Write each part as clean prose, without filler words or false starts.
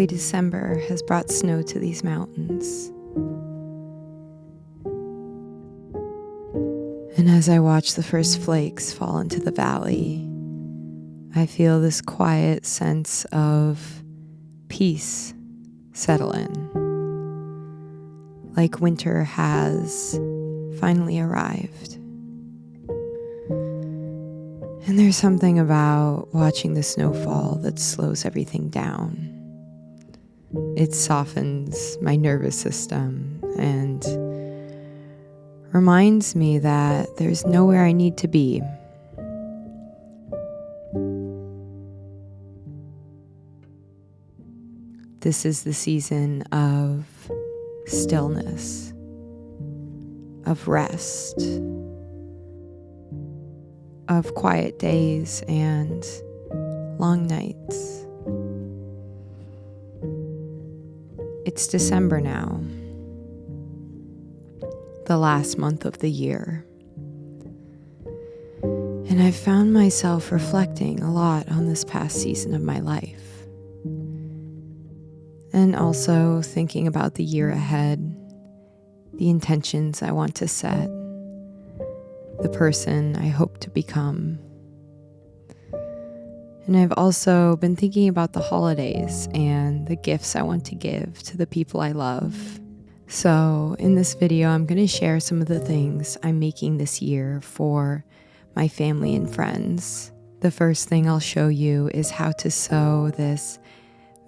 early December has brought snow to these mountains. And as I watch the first flakes fall into the valley, I feel this quiet sense of peace settle in. Like winter has finally arrived. And there's something about watching the snow fall that slows everything down. It softens my nervous system and reminds me that there's nowhere I need to be. This is the season of stillness, of rest, of quiet days and long nights. It's December now, the last month of the year. And I've found myself reflecting a lot on this past season of my life. And also thinking about the year ahead, the intentions I want to set, the person I hope to become. And I've also been thinking about the holidays and the gifts I want to give to the people I love. So in this video, I'm going to share some of the things I'm making this year for my family and friends. The first thing I'll show you is how to sew this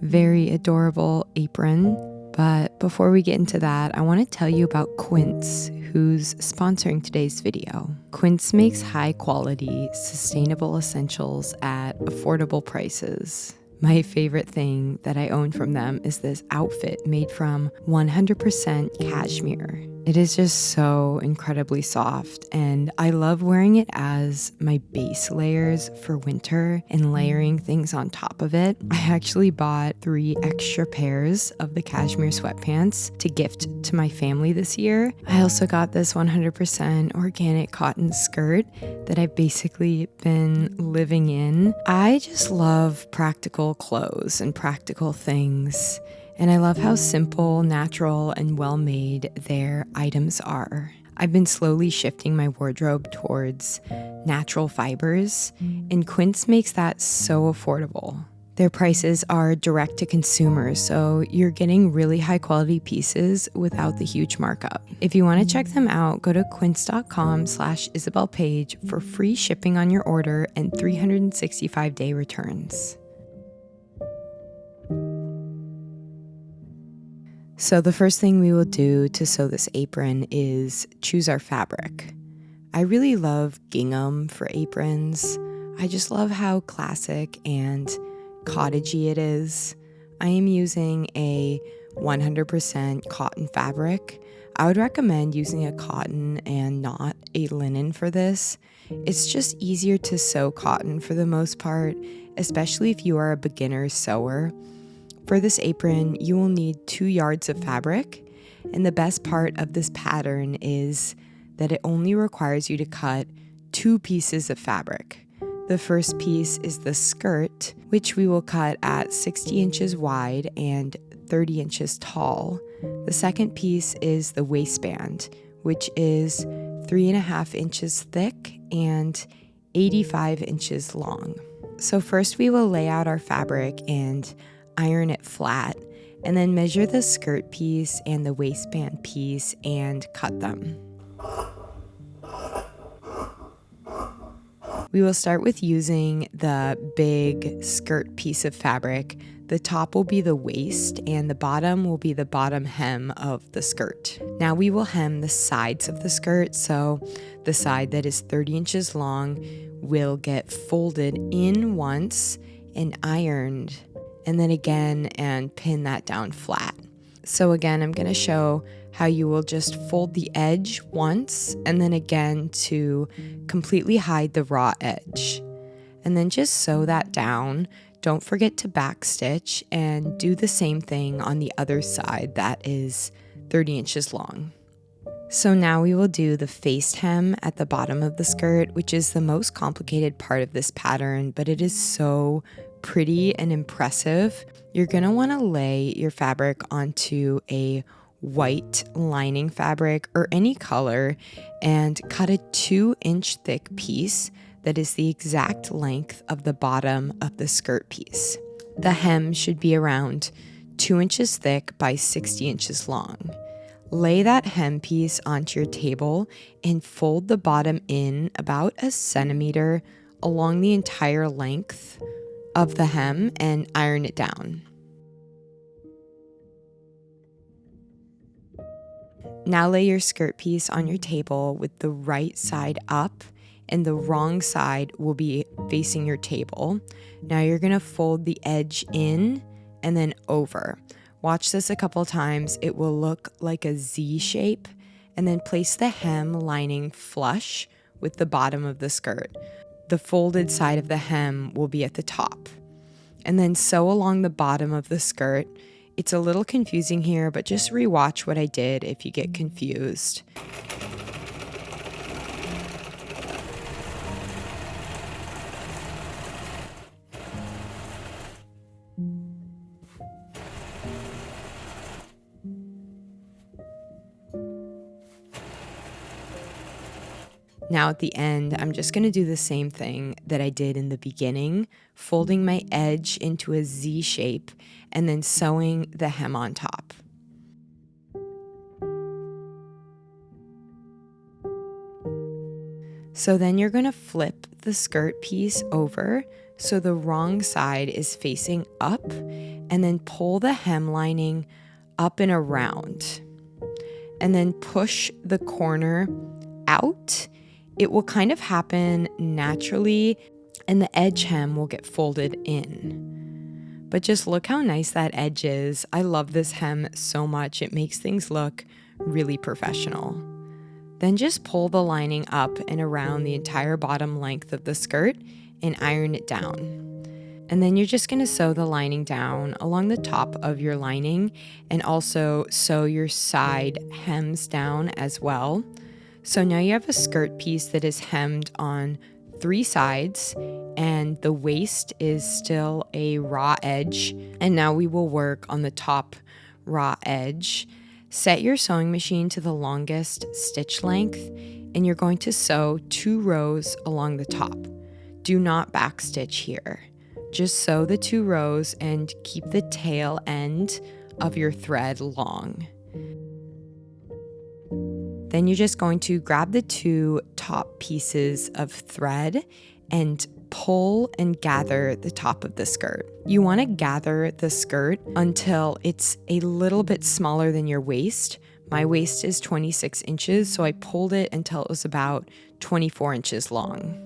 very adorable apron. But before we get into that, I want to tell you about Quince, who's sponsoring today's video. Quince makes high quality, sustainable essentials at affordable prices. My favorite thing that I own from them is this outfit made from 100% cashmere. It is just so incredibly soft, and I love wearing it as my base layers for winter and layering things on top of it. I actually bought 3 extra pairs of the cashmere sweatpants to gift to my family this year. I also got this 100% organic cotton skirt that I've basically been living in. I just love practical clothes and practical things. And I love how simple, natural, and well-made their items are. I've been slowly shifting my wardrobe towards natural fibers, and Quince makes that so affordable. Their prices are direct to consumers, so you're getting really high-quality pieces without the huge markup. If you want to check them out, go to quince.com/IsabelPage for free shipping on your order and 365-day returns. So the first thing we will do to sew this apron is choose our fabric. I really love gingham for aprons. I just love how classic and cottagey it is. I am using a 100% cotton fabric. I would recommend using a cotton and not a linen for this. It's just easier to sew cotton for the most part, especially if you are a beginner sewer. For this apron, you will need 2 yards of fabric, and the best part of this pattern is that it only requires you to cut 2 pieces of fabric. The first piece is the skirt, which we will cut at 60 inches wide and 30 inches tall. The second piece is the waistband, which is 3.5 inches thick and 85 inches long. So first we will lay out our fabric and iron it flat, and then measure the skirt piece and the waistband piece and cut them. We will start with using the big skirt piece of fabric. The top will be the waist and the bottom will be the bottom hem of the skirt. Now we will hem the sides of the skirt, so the side that is 30 inches long will get folded in once and ironed, and then again and pin that down flat. So again, I'm going to show how you will just fold the edge once and then again to completely hide the raw edge. And then just sew that down. Don't forget to backstitch and do the same thing on the other side that is 30 inches long. So now we will do the faced hem at the bottom of the skirt, which is the most complicated part of this pattern, but it is so pretty and impressive, you're going to want to lay your fabric onto a white lining fabric or any color and cut a 2-inch thick piece that is the exact length of the bottom of the skirt piece. The hem should be around 2 inches thick by 60 inches long. Lay that hem piece onto your table and fold the bottom in about a centimeter along the entire length of the hem and iron it down. Now lay your skirt piece on your table with the right side up and the wrong side will be facing your table. Now you're going to fold the edge in and then over. Watch this a couple times. It will look like a Z shape, and then place the hem lining flush with the bottom of the skirt. The folded side of the hem will be at the top. And then sew along the bottom of the skirt. It's a little confusing here, but just rewatch what I did if you get confused. Now at the end, I'm just going to do the same thing that I did in the beginning, folding my edge into a Z shape and then sewing the hem on top. So then you're going to flip the skirt piece over so the wrong side is facing up, and then pull the hem lining up and around. And then push the corner out. It will kind of happen naturally, and the edge hem will get folded in. But just look how nice that edge is. I love this hem so much. It makes things look really professional. Then just pull the lining up and around the entire bottom length of the skirt and iron it down. And then you're just going to sew the lining down along the top of your lining and also sew your side hems down as well. So now you have a skirt piece that is hemmed on 3 sides, and the waist is still a raw edge. And now we will work on the top raw edge. Set your sewing machine to the longest stitch length, and you're going to sew 2 rows along the top. Do not backstitch here. Just sew the 2 rows and keep the tail end of your thread long. Then you're just going to grab the 2 top pieces of thread and pull and gather the top of the skirt. You want to gather the skirt until it's a little bit smaller than your waist. My waist is 26 inches, so I pulled it until it was about 24 inches long.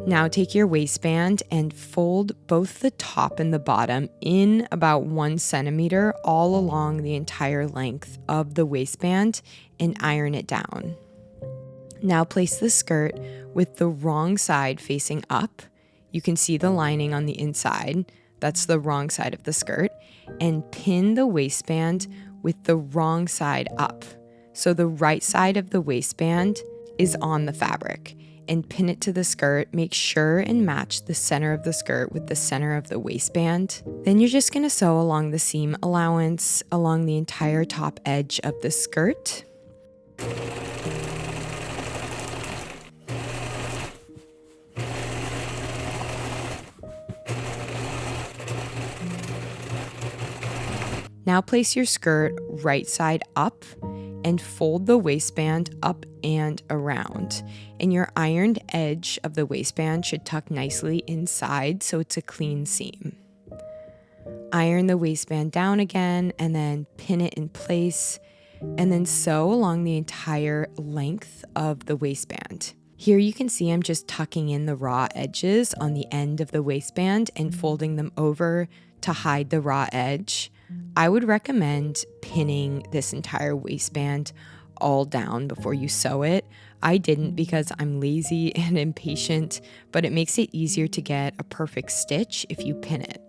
Now take your waistband and fold both the top and the bottom in about 1 centimeter all along the entire length of the waistband and iron it down. Now place the skirt with the wrong side facing up. You can see the lining on the inside. That's the wrong side of the skirt. And pin the waistband with the wrong side up. So the right side of the waistband is on the fabric. And pin it to the skirt. Make sure and match the center of the skirt with the center of the waistband. Then you're just going to sew along the seam allowance along the entire top edge of the skirt. Now place your skirt right side up and fold the waistband up and around. And your ironed edge of the waistband should tuck nicely inside so it's a clean seam. Iron the waistband down again and then pin it in place, and then sew along the entire length of the waistband. Here you can see I'm just tucking in the raw edges on the end of the waistband and folding them over to hide the raw edge. I would recommend pinning this entire waistband all down before you sew it. I didn't because I'm lazy and impatient, but it makes it easier to get a perfect stitch if you pin it.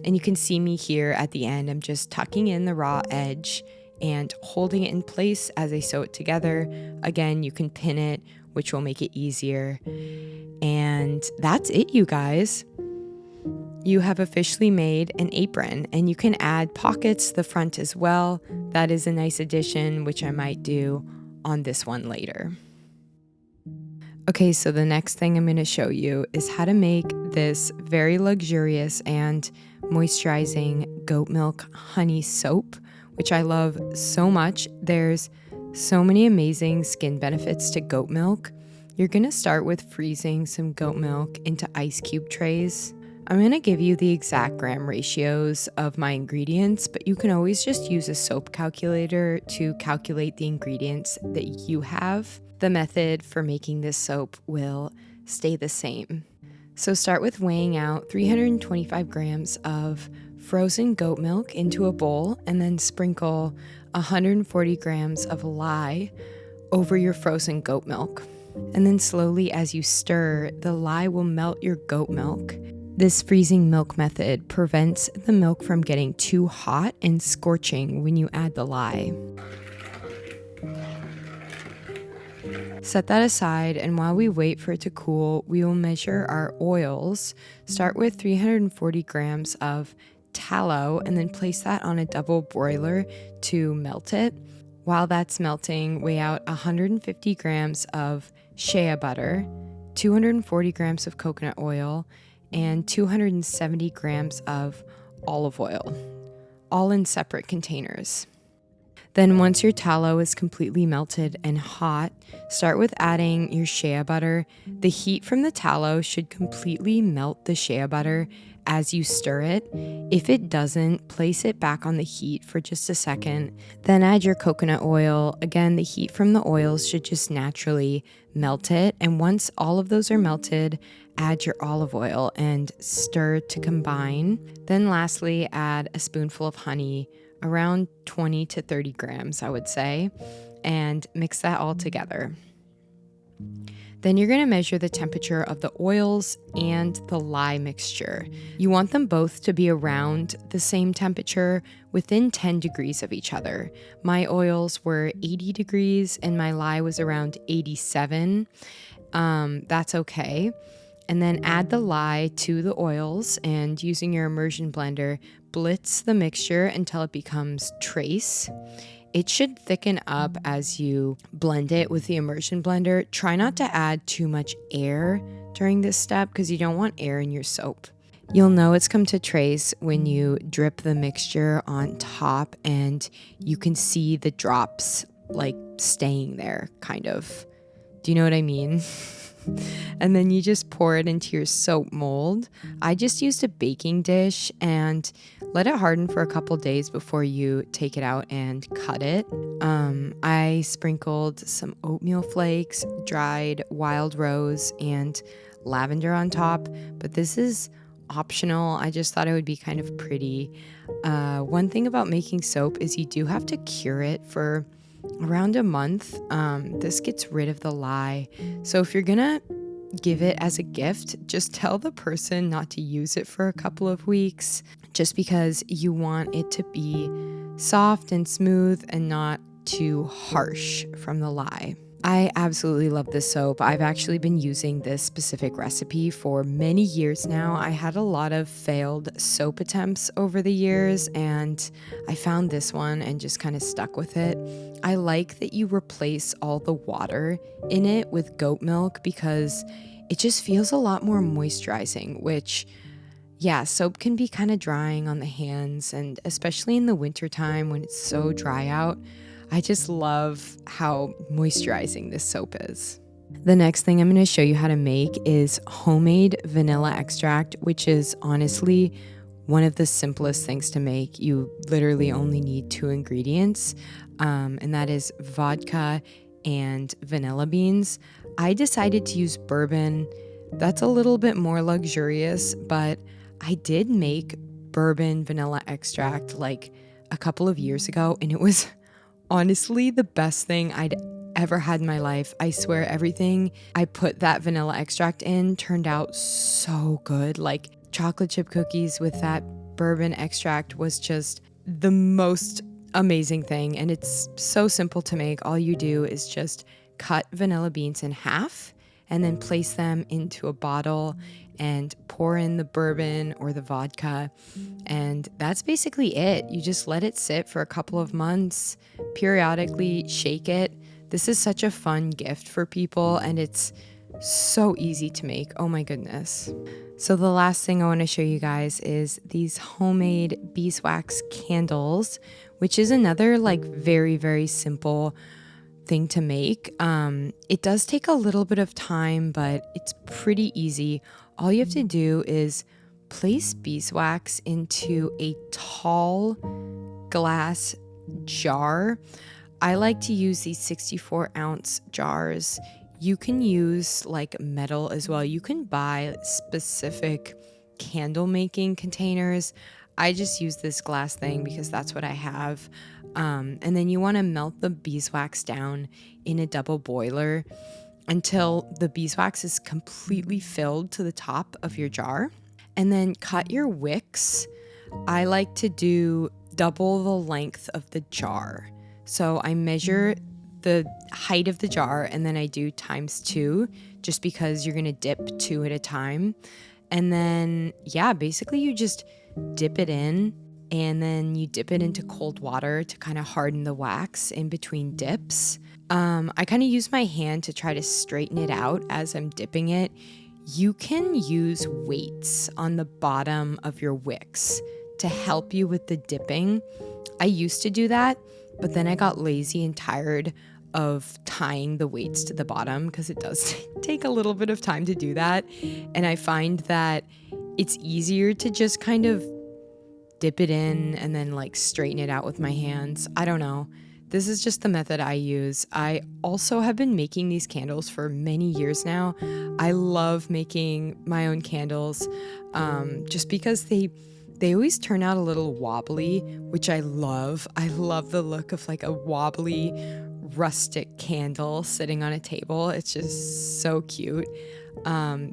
And you can see me here at the end. I'm just tucking in the raw edge and holding it in place as I sew it together. Again, you can pin it, which will make it easier. And that's it, you guys. You have officially made an apron, and you can add pockets to the front as well. That is a nice addition, which I might do on this one later. Okay, so the next thing I'm going to show you is how to make this very luxurious and moisturizing goat milk honey soap, which I love so much. There's so many amazing skin benefits to goat milk. You're going to start with freezing some goat milk into ice cube trays. I'm going to give you the exact gram ratios of my ingredients, but you can always just use a soap calculator to calculate the ingredients that you have. The method for making this soap will stay the same. So start with weighing out 325 grams of frozen goat milk into a bowl, and then sprinkle 140 grams of lye over your frozen goat milk. And then slowly as you stir, the lye will melt your goat milk. This freezing milk method prevents the milk from getting too hot and scorching when you add the lye. Set that aside, and while we wait for it to cool, we will measure our oils. Start with 340 grams of tallow and then place that on a double broiler to melt it. While that's melting, weigh out 150 grams of shea butter, 240 grams of coconut oil, and 270 grams of olive oil, all in separate containers. Then once your tallow is completely melted and hot, start with adding your shea butter. The heat from the tallow should completely melt the shea butter as you stir it. If it doesn't, place it back on the heat for just a second. Then add your coconut oil. Again, the heat from the oils should just naturally melt it. And once all of those are melted, add your olive oil and stir to combine. Then lastly, add a spoonful of honey, around 20 to 30 grams, I would say, and mix that all together. Then you're going to measure the temperature of the oils and the lye mixture. You want them both to be around the same temperature, within 10 degrees of each other. My oils were 80 degrees and my lye was around 87. That's okay. And then add the lye to the oils, and using your immersion blender, blitz the mixture until it becomes trace. It should thicken up as you blend it with the immersion blender. Try not to add too much air during this step because you don't want air in your soap. You'll know it's come to trace when you drip the mixture on top and you can see the drops like staying there, kind of. Do you know what I mean? And then you just pour it into your soap mold. I just used a baking dish and let it harden for a couple days before you take it out and cut it. I sprinkled some oatmeal flakes, dried wild rose, and lavender on top, but this is optional. I just thought it would be kind of pretty. One thing about making soap is you do have to cure it for around a month. This gets rid of the lye. So if you're gonna give it as a gift, just tell the person not to use it for a couple of weeks, just because you want it to be soft and smooth and not too harsh from the lye. I absolutely love this soap. I've actually been using this specific recipe for many years now. I had a lot of failed soap attempts over the years, and I found this one and just kind of stuck with it. I like that you replace all the water in it with goat milk because it just feels a lot more moisturizing, which, yeah, soap can be kind of drying on the hands, and especially in the wintertime when it's so dry out. I just love how moisturizing this soap is. The next thing I'm going to show you how to make is homemade vanilla extract, which is honestly one of the simplest things to make. You literally only need 2 ingredients, and that is vodka and vanilla beans. I decided to use bourbon. That's a little bit more luxurious, but I did make bourbon vanilla extract like a couple of years ago, and it was honestly the best thing I'd ever had in my life. I swear everything I put that vanilla extract in turned out so good. Like chocolate chip cookies with that bourbon extract was just the most amazing thing. And it's so simple to make. All you do is just cut vanilla beans in half and then place them into a bottle and pour in the bourbon or the vodka. And that's basically it. You just let it sit for a couple of months, periodically shake it. This is such a fun gift for people, and it's so easy to make. Oh my goodness. So the last thing I want to show you guys is these homemade beeswax candles, which is another like very, very simple thing to make. It does take a little bit of time, but it's pretty easy. All you have to do is place beeswax into a tall glass jar. I like to use these 64-ounce jars. You can use like metal as well. You can buy specific candle making containers. I just use this glass thing because that's what I have. And then you want to melt the beeswax down in a double boiler until the beeswax is completely filled to the top of your jar. And then cut your wicks. I like to do double the length of the jar. So I measure the height of the jar and then I do ×2 just because you're going to dip 2 at a time. And then, yeah, basically you just dip it in and then you dip it into cold water to kind of harden the wax in between dips. I kind of use my hand to try to straighten it out as I'm dipping it. You can use weights on the bottom of your wicks to help you with the dipping. I used to do that, but then I got lazy and tired of tying the weights to the bottom because it does take a little bit of time to do that. And I find that it's easier to just kind of dip it in and then like straighten it out with my hands. I don't know. This is just the method I use. I also have been making these candles for many years now. I love making my own candles just because they always turn out a little wobbly, which I love. I love the look of like a wobbly, rustic candle sitting on a table. It's just so cute.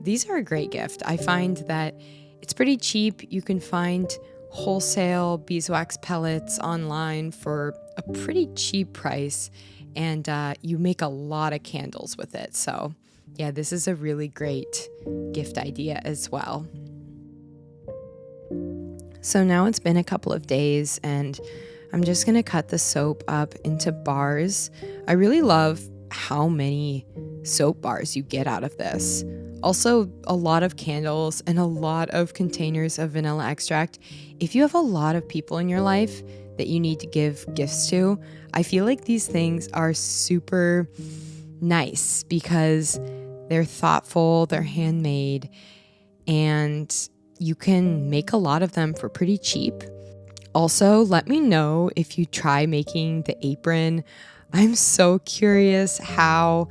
These are a great gift. I find that it's pretty cheap. You can find wholesale beeswax pellets online for a pretty cheap price, and you make a lot of candles with it. So yeah, this is a really great gift idea as well. So now it's been a couple of days and I'm just going to cut the soap up into bars. I really love how many soap bars you get out of this. Also, a lot of candles and a lot of containers of vanilla extract. If you have a lot of people in your life that you need to give gifts to, I feel like these things are super nice because they're thoughtful, they're handmade, and you can make a lot of them for pretty cheap. Also, let me know if you try making the apron. I'm so curious how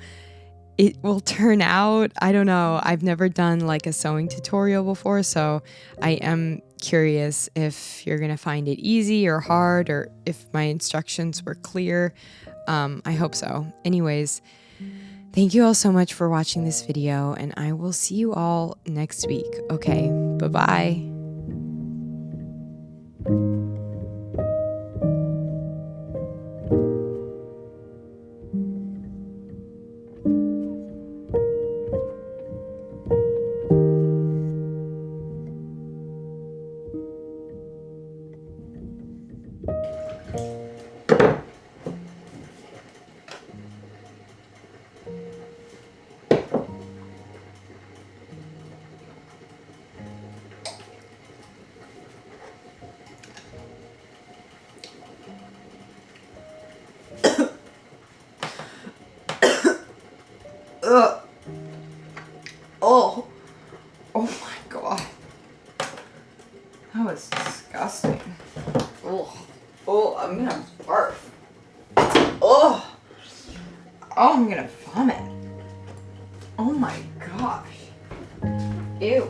it will turn out. I don't know. I've never done like a sewing tutorial before, so I am curious if you're gonna find it easy or hard, or if my instructions were clear. I hope so. Anyways, thank you all so much for watching this video, and I will see you all next week. Okay, bye-bye. Ugh. Oh. Oh my god. That was disgusting. Oh. Oh, I'm gonna barf. Oh. Oh, I'm gonna vomit. Oh my gosh. Ew.